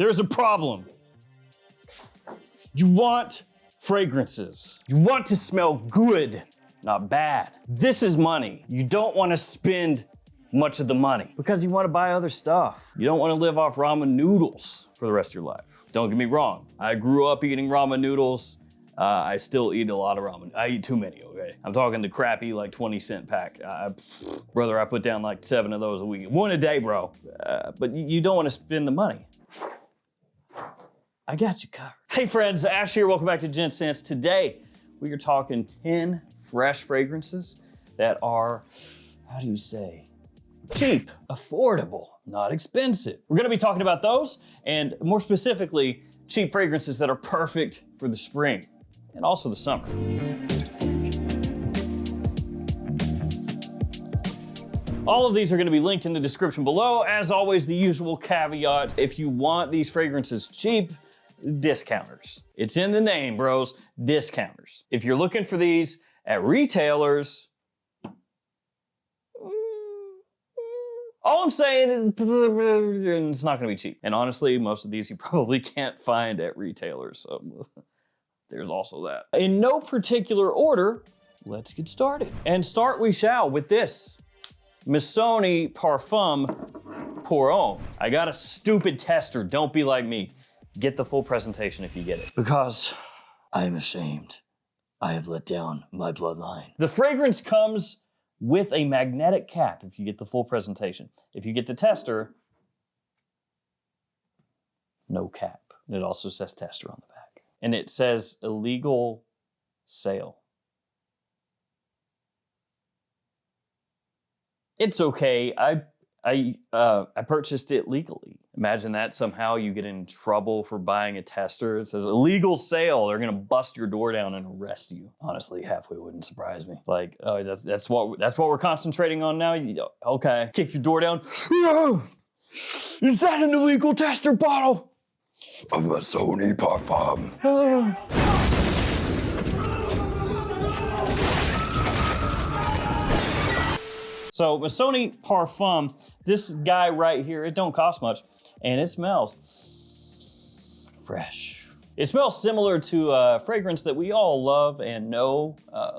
there's a problem. You want fragrances. You want to smell good, not bad. This is money. You don't want to spend much of the money because you want to buy other stuff. You don't want to live off ramen noodles for the rest of your life. Don't get me wrong. I grew up eating ramen noodles. I still eat a lot of ramen. I eat too many, okay? I'm talking the crappy like 20-cent pack. Brother, I put down like 7 of those a week. 1 a day, bro. But you don't want to spend the money. I got you covered. Hey friends, Ash here. Welcome back to Gents. Today, we are talking 10 fresh fragrances that are, how do you say, cheap, affordable, not expensive. We're gonna be talking about those, and more specifically, cheap fragrances that are perfect for the spring and also the summer. All of these are gonna be linked in the description below. As always, the usual caveat, if you want these fragrances cheap, discounters. It's in the name, bros, discounters. If you're looking for these at retailers, all I'm saying is it's not gonna be cheap. And honestly, most of these you probably can't find at retailers, so there's also that. In no particular order, let's get started. And start we shall with this. Missoni Parfum Pour Homme. I got a stupid tester, don't be like me. Get the full presentation if you get it. Because I am ashamed. I have let down my bloodline. The fragrance comes with a magnetic cap if you get the full presentation. If you get the tester, no cap. It also says tester on the back. And it says illegal sale. It's okay. I purchased it legally. Imagine that somehow you get in trouble for buying a tester. It says illegal sale. They're gonna bust your door down and arrest you. Honestly, halfway wouldn't surprise me. It's like, oh, that's what we're concentrating on now. Okay, kick your door down. Is that an illegal tester bottle of Missoni Parfum? So Missoni Parfum, this guy right here, it don't cost much, and it smells fresh. It smells similar to a fragrance that we all love and know,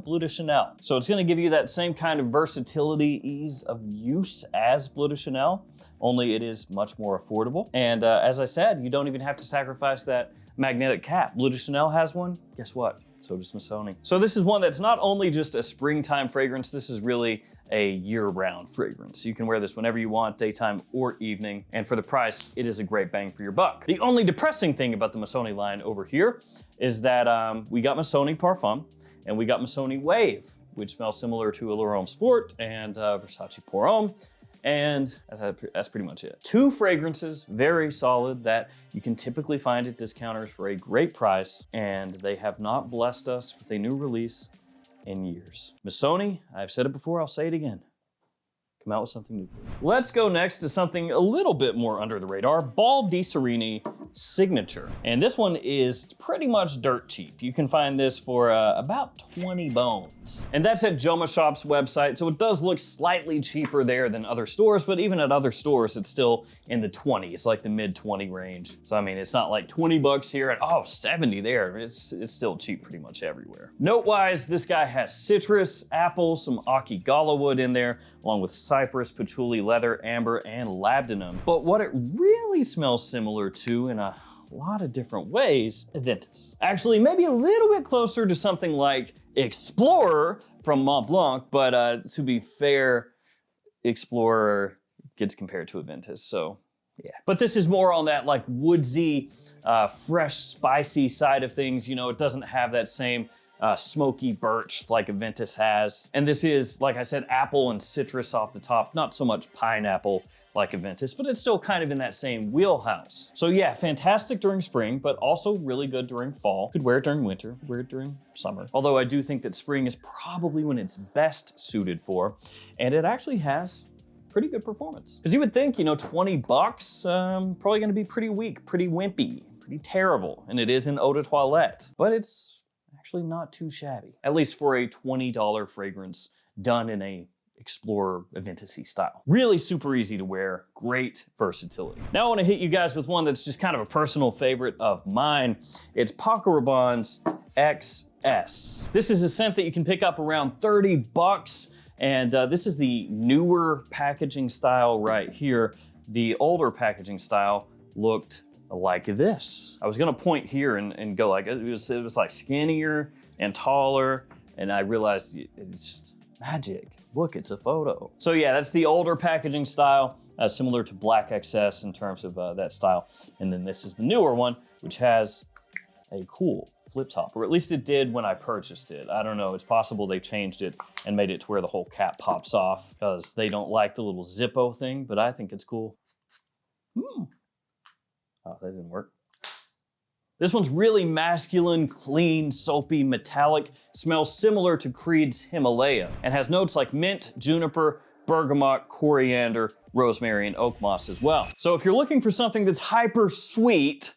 Bleu de Chanel. So it's gonna give you that same kind of versatility, ease of use as Bleu de Chanel, only it is much more affordable. And as I said, you don't even have to sacrifice that magnetic cap. Bleu de Chanel has one, guess what? So does Missoni. So this is one that's not only just a springtime fragrance, this is really a year-round fragrance. You can wear this whenever you want, daytime or evening, and for the price, it is a great bang for your buck. The only depressing thing about the Missoni line over here is that we got Missoni Parfum and we got Missoni Wave, which smells similar to L'Homme Sport and Versace Pour Homme, and that's pretty much it. 2 fragrances, very solid, that you can typically find at discounters for a great price, and they have not blessed us with a new release in years. Missoni, I've said it before, I'll say it again. Come out with something new. Let's go next to something a little bit more under the radar, Baldessarini Signature. And this one is pretty much dirt cheap. You can find this for about 20 bones. And that's at JOMASHOP's website, so it does look slightly cheaper there than other stores, but even at other stores, it's still in the 20s, like the mid-20 range. So I mean, it's not like 20 bucks here and oh, 70 there. It's still cheap pretty much everywhere. Note-wise, this guy has citrus, apple, some Aki Gala wood in there, along with cypress, patchouli, leather, amber, and labdanum. But what it really smells similar to in a lot of different ways, Aventus. Actually, maybe a little bit closer to something like Explorer from Montblanc, but to be fair, Explorer gets compared to Aventus, so yeah. But this is more on that like woodsy, fresh, spicy side of things. You know, it doesn't have that same smoky birch like Aventus has. And this is, like I said, apple and citrus off the top, not so much pineapple like Aventus, but it's still kind of in that same wheelhouse. So yeah, fantastic during spring, but also really good during fall. Could wear it during winter, wear it during summer. Although I do think that spring is probably when it's best suited for, and it actually has pretty good performance. Because you would think, you know, 20 bucks, probably gonna be pretty weak, pretty wimpy, pretty terrible, and it is an eau de toilette, but it's actually not too shabby. At least for a $20 fragrance done in a explorer Aventus-y style. Really super easy to wear, great versatility. Now I want to hit you guys with one that's just kind of a personal favorite of mine. It's Paco Rabanne's XS. This is a scent that you can pick up around 30 bucks. And this is the newer packaging style right here. The older packaging style looked like this. I was gonna point here and go like, it was like skinnier and taller, and I realized it's just magic. Look, it's a photo. So yeah, that's the older packaging style, similar to Black XS in terms of that style. And then this is the newer one, which has a cool flip top, or at least it did when I purchased it. I don't know, it's possible they changed it and made it to where the whole cap pops off because they don't like the little Zippo thing, but I think it's cool. Oh, that didn't work. This one's really masculine, clean, soapy, metallic, smells similar to Creed's Himalaya, and has notes like mint, juniper, bergamot, coriander, rosemary, and oak moss as well. So if you're looking for something that's hyper sweet,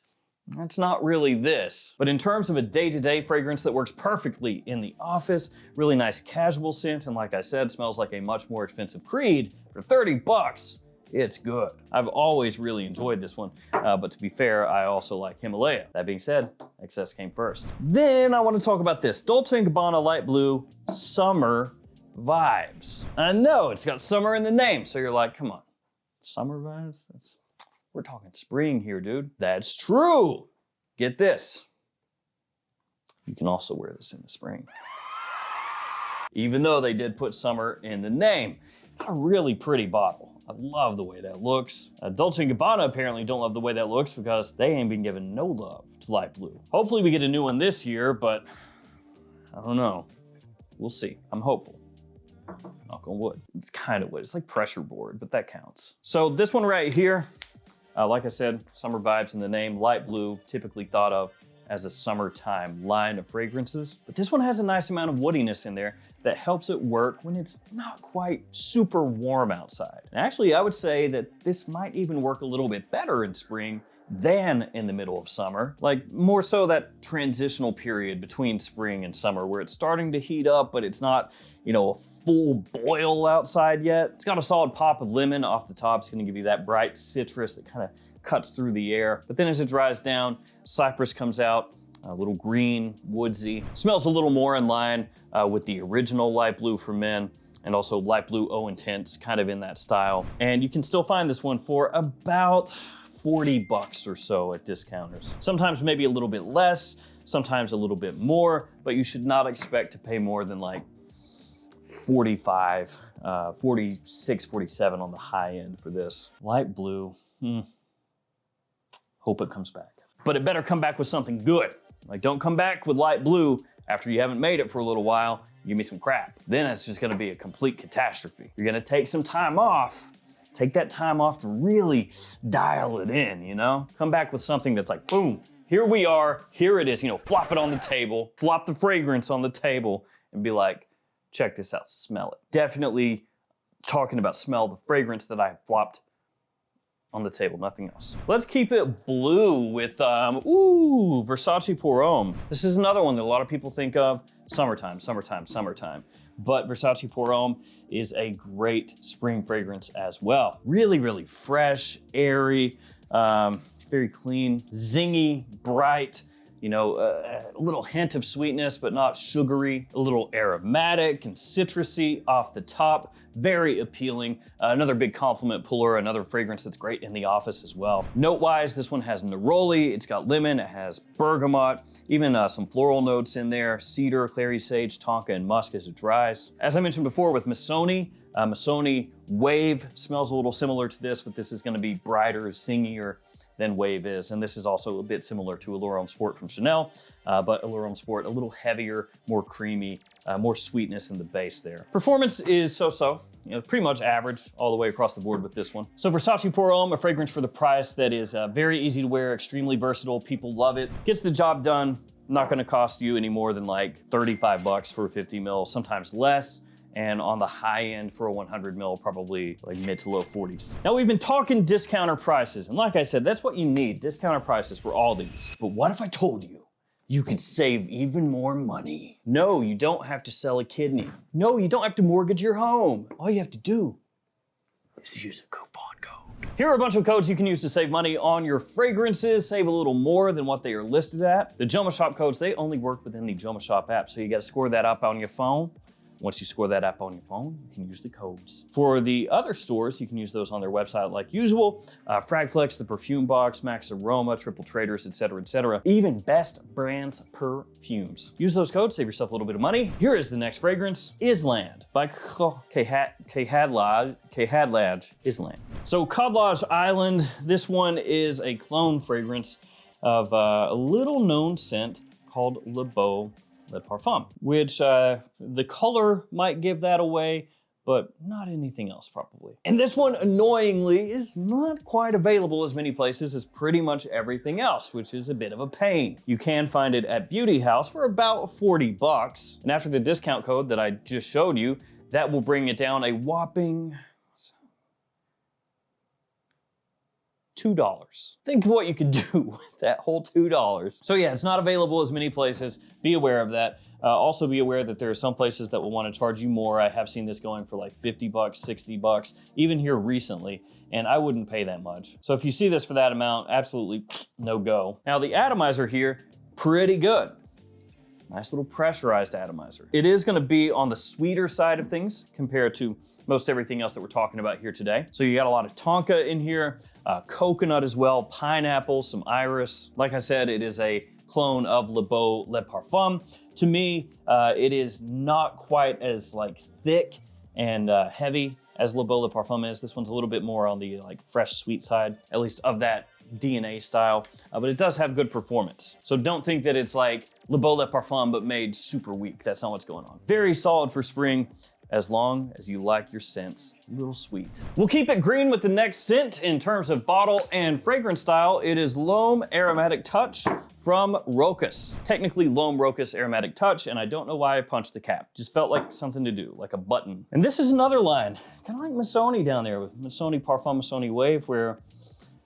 that's not really this. But in terms of a day-to-day fragrance that works perfectly in the office, really nice casual scent, and like I said, smells like a much more expensive Creed, for 30 bucks, it's good. I've always really enjoyed this one, but to be fair, I also like Himalaya. That being said, XS came first. Then I want to talk about this, Dolce Gabbana Light Blue Summer Vibes. I know, it's got summer in the name, so you're like, come on, summer vibes? We're talking spring here, dude. That's true. Get this. You can also wear this in the spring. Even though they did put summer in the name. It's got a really pretty bottle. I love the way that looks. Dolce & Gabbana apparently don't love the way that looks because they ain't been given no love to light blue. Hopefully we get a new one this year, but I don't know. We'll see. I'm hopeful. Knock on wood. It's kind of wood. It's like pressure board, but that counts. So this one right here, like I said, summer vibes in the name, light blue, typically thought of as a summertime line of fragrances. But this one has a nice amount of woodiness in there that helps it work when it's not quite super warm outside. And actually, I would say that this might even work a little bit better in spring than in the middle of summer. Like more so that transitional period between spring and summer where it's starting to heat up, but it's not, you know, a full boil outside yet. It's got a solid pop of lemon off the top. It's gonna give you that bright citrus that kind of cuts through the air. But then as it dries down, cypress comes out, a little green, woodsy. Smells a little more in line with the original light blue for men, and also light blue Eau Intense, kind of in that style. And you can still find this one for about 40 bucks or so at discounters. Sometimes maybe a little bit less, sometimes a little bit more, but you should not expect to pay more than like 45, 46, 47 on the high end for this. Light blue, hope it comes back. But it better come back with something good. Like don't come back with light blue after you haven't made it for a little while, give me some crap. Then it's just gonna be a complete catastrophe. You're gonna take some time off, take that time off to really dial it in, you know? Come back with something that's like, boom, here we are, here it is, you know, flop it on the table, flop the fragrance on the table and be like, check this out, smell it. Definitely talking about smell, the fragrance that I flopped on the table, nothing else. Let's keep it blue with, Versace Pour Homme. This is another one that a lot of people think of, summertime, summertime, summertime. But Versace Pour Homme is a great spring fragrance as well. Really, really fresh, airy, very clean, zingy, bright, you know, a little hint of sweetness, but not sugary, a little aromatic and citrusy off the top, very appealing. Another big compliment puller, another fragrance that's great in the office as well. Note-wise, this one has neroli, it's got lemon, it has bergamot, even some floral notes in there, cedar, clary sage, tonka, and musk as it dries. As I mentioned before with Missoni, Missoni Wave smells a little similar to this, but this is gonna be brighter, zingier than Wave is. And this is also a bit similar to Allure Homme Sport from Chanel, but Allure Homme Sport a little heavier, more creamy, more sweetness in the base there. Performance is so-so, you know, pretty much average all the way across the board with this one. So Versace Pour Homme, a fragrance for the price that is very easy to wear, extremely versatile, people love it, gets the job done, not gonna cost you any more than like 35 bucks for a 50 mil, sometimes less. And on the high end for a 100 mil, probably like mid to low 40s. Now we've been talking discounter prices, and like I said, that's what you need, discounter prices for all these. But what if I told you you could save even more money. No, you don't have to sell a kidney. No, you don't have to mortgage your home. All you have to do is use a coupon code. Here are a bunch of codes you can use to save money on your fragrances, save a little more than what they are listed at. The JOMASHOP codes, they only work within the JOMASHOP app, so you gotta score that up on your phone. Once you score that app on your phone, you can use the codes. For the other stores, you can use those on their website like usual. Fragflex, the Perfume Box, Max Aroma, Triple Traders, etc., etc. Even Best Brands Perfumes. Use those codes, save yourself a little bit of money. Here is the next fragrance, Island by Khadlaj. Island. So Khadlaj Island, this one is a clone fragrance of a little known scent called Le Beau Le Parfum, which the color might give that away, but not anything else probably. And this one, annoyingly, is not quite available as many places as pretty much everything else, which is a bit of a pain. You can find it at Beauty House for about 40 bucks. And after the discount code that I just showed you, that will bring it down a whopping $2. Think of what you could do with that whole $2. So yeah, it's not available as many places. Be aware of that. Also be aware that there are some places that will want to charge you more. I have seen this going for like 50 bucks, 60 bucks, even here recently, and I wouldn't pay that much. So if you see this for that amount, absolutely no go. Now the atomizer here, pretty good. Nice little pressurized atomizer. It is gonna be on the sweeter side of things compared to most everything else that we're talking about here today. So you got a lot of tonka in here, coconut as well, pineapple, some iris. Like I said, it is a clone of Le Beau Le Parfum. To me, it is not quite as like thick and heavy as Le Beau Le Parfum is. This one's a little bit more on the like fresh sweet side, at least of that DNA style, but it does have good performance. So don't think that it's like Le Beau Le Parfum but made super weak. That's not what's going on. Very solid for spring, as long as you like your scents a little sweet. We'll keep it green with the next scent in terms of bottle and fragrance style. It is L'Homme Aromatic Touch from Rochas. Technically L'Homme Rochas Aromatic Touch, and I don't know why I punched the cap. Just felt like something to do, like a button. And this is another line, kind of like Missoni down there with Missoni Parfum, Missoni Wave, where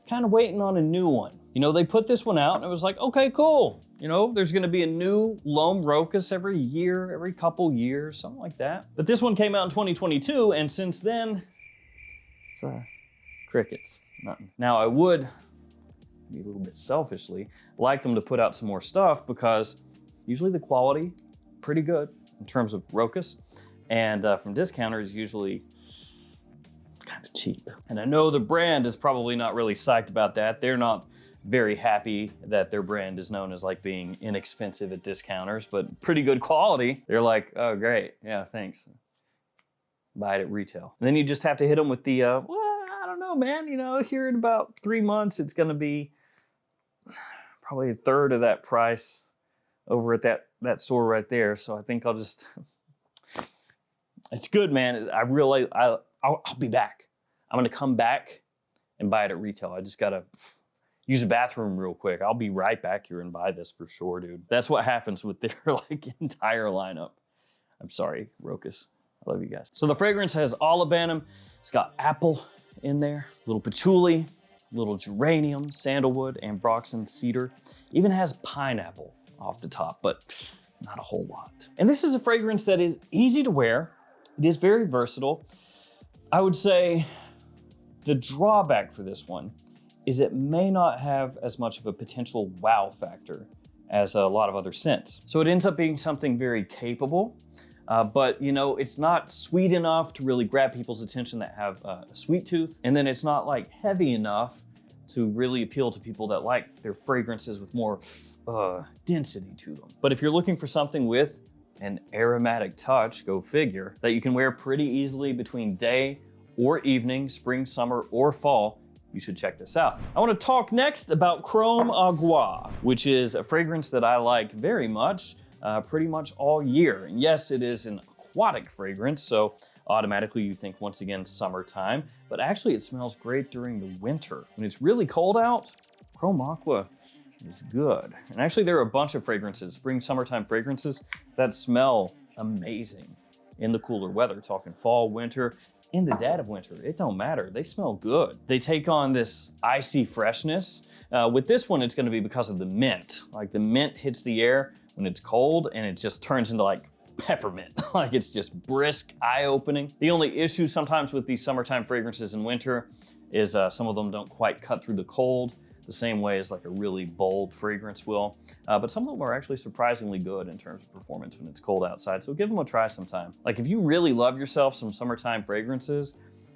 kind of waiting on a new one. You know, they put this one out and it was like, okay, cool. You know, there's gonna be a new L'Homme Rochas every year, every couple years, something like that. But this one came out in 2022, and since then, it's crickets, nothing. Now I would, be a little bit selfishly, like them to put out some more stuff because usually the quality, pretty good in terms of Rochas, and from discounters, usually kind of cheap. And I know the brand is probably not really psyched about that. They're not very happy that their brand is known as like being inexpensive at discounters, but pretty good quality. They're like, oh great, yeah, thanks. Buy it at retail. And then you just have to hit them with the, well, I don't know, man, you know, here in about 3 months, it's gonna be probably a third of that price over at that store right there. So I think I'll just, it's good, man. I'll be back. I'm gonna come back and buy it at retail. I just gotta use the bathroom real quick. I'll be right back here and buy this for sure, dude. That's what happens with their like entire lineup. I'm sorry, Rochas. I love you guys. So the fragrance has olibanum. It's got apple in there, little patchouli, little geranium, sandalwood, ambroxan, cedar. Even has pineapple off the top, but not a whole lot. And this is a fragrance that is easy to wear. It is very versatile. I would say the drawback for this one is it may not have as much of a potential wow factor as a lot of other scents. So it ends up being something very capable, but you know, it's not sweet enough to really grab people's attention that have a sweet tooth. And then it's not like heavy enough to really appeal to people that like their fragrances with more density to them. But if you're looking for something with an aromatic touch, go figure, that you can wear pretty easily between day or evening, spring, summer, or fall, you should check this out. I want to talk next about Chrome Agua, which is a fragrance that I like very much, pretty much all year. And yes, it is an aquatic fragrance, so automatically you think once again summertime, but actually it smells great during the winter. When it's really cold out, Chrome Aqua is good. And actually there are a bunch of fragrances, spring, summertime fragrances that smell amazing in the cooler weather, talking fall, winter, in the dead of winter, it don't matter. They smell good. They take on this icy freshness With this one, it's gonna be because of the mint. Like the mint hits the air when it's cold and it just turns into like peppermint. Like it's just brisk, eye-opening. The only issue sometimes with these summertime fragrances in winter is some of them don't quite cut through the cold the same way as like a really bold fragrance will. But some of them are actually surprisingly good in terms of performance when it's cold outside. So give them a try sometime. Like if you really love yourself some summertime fragrances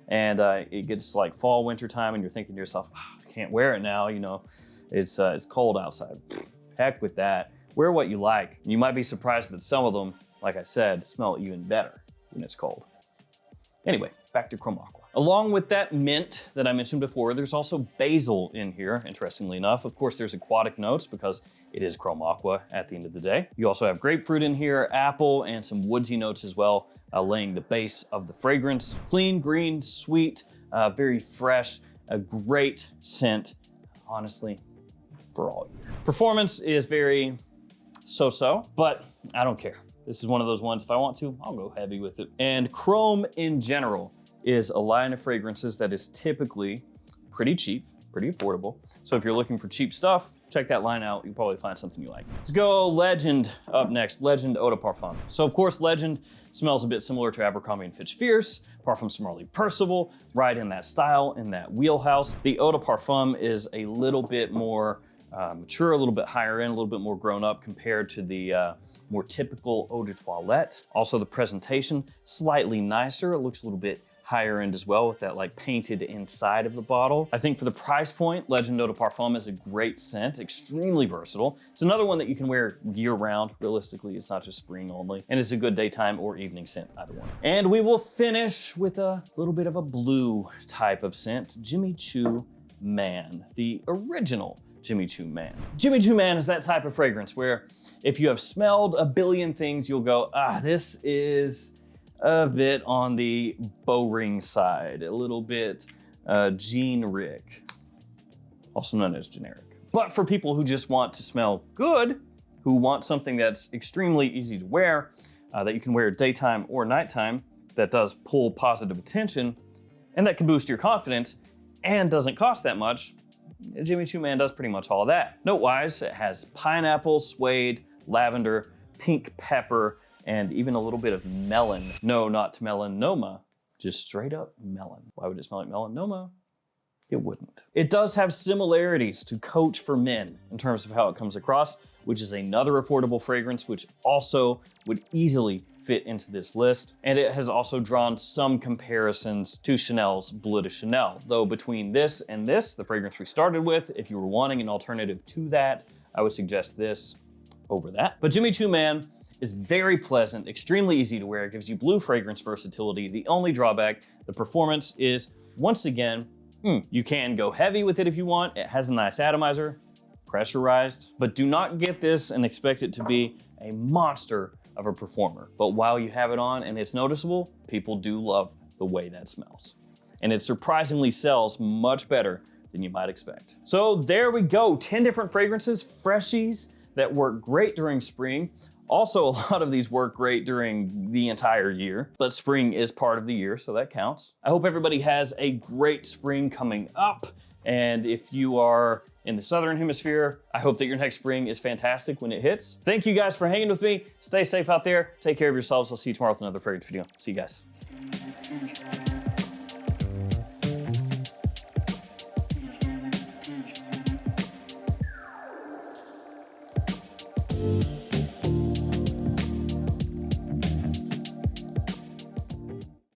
and it gets like fall, winter time and you're thinking to yourself, oh, I can't wear it now, you know, it's cold outside. Heck with that. Wear what you like. You might be surprised that some of them, like I said, smell even better when it's cold. Anyway, back to Chrome Aqua. Along with that mint that I mentioned before, there's also basil in here, interestingly enough. Of course, there's aquatic notes because it is Chrome Aqua at the end of the day. You also have grapefruit in here, apple, and some woodsy notes as well, laying the base of the fragrance. Clean, green, sweet, very fresh, a great scent, honestly, for all year. Performance is very so-so, but I don't care. This is one of those ones, if I want to, I'll go heavy with it. And Chrome in general is a line of fragrances that is typically pretty cheap, pretty affordable. So if you're looking for cheap stuff, check that line out. You'll probably find something you like. Let's go Legend up next, Legend Eau de Parfum. So of course, Legend smells a bit similar to Abercrombie & Fitch Fierce, Parfums from Marley Percival, right in that style, in that wheelhouse. The Eau de Parfum is a little bit more mature, a little bit higher end, a little bit more grown up compared to the more typical eau de toilette. Also the presentation, slightly nicer. It looks a little bit higher end as well with that like painted inside of the bottle. I think for the price point, Legend Eau de Parfum is a great scent, extremely versatile. It's another one that you can wear year round. Realistically, it's not just spring only. And it's a good daytime or evening scent, either one. And we will finish with a little bit of a blue type of scent, Jimmy Choo Man, the original Jimmy Choo Man. Jimmy Choo Man is that type of fragrance where if you have smelled a billion things, you'll go, this is a bit on the bow ring side, a little bit generic, also known as generic. But for people who just want to smell good, who want something that's extremely easy to wear, that you can wear daytime or nighttime, that does pull positive attention, and that can boost your confidence, and doesn't cost that much, Jimmy Choo Man does pretty much all of that. Note-wise, it has pineapple, suede, lavender, pink pepper, and even a little bit of melon. No, not melanoma, just straight up melon. Why would it smell like melanoma? It wouldn't. It does have similarities to Coach for Men in terms of how it comes across, which is another affordable fragrance, which also would easily fit into this list. And it has also drawn some comparisons to Chanel's Bleu de Chanel. Though between this and this, the fragrance we started with, if you were wanting an alternative to that, I would suggest this over that. But Jimmy Choo Man is very pleasant, extremely easy to wear. It gives you blue fragrance versatility. The only drawback, the performance is, once again, you can go heavy with it if you want. It has a nice atomizer, pressurized, but do not get this and expect it to be a monster of a performer. But while you have it on and it's noticeable, people do love the way that smells. And it surprisingly sells much better than you might expect. So there we go, 10 different fragrances, freshies that work great during spring. Also, a lot of these work great during the entire year, but spring is part of the year, so that counts. I hope everybody has a great spring coming up. And if you are in the Southern Hemisphere, I hope that your next spring is fantastic when it hits. Thank you guys for hanging with me. Stay safe out there. Take care of yourselves. I'll see you tomorrow with another fragrance video. See you guys.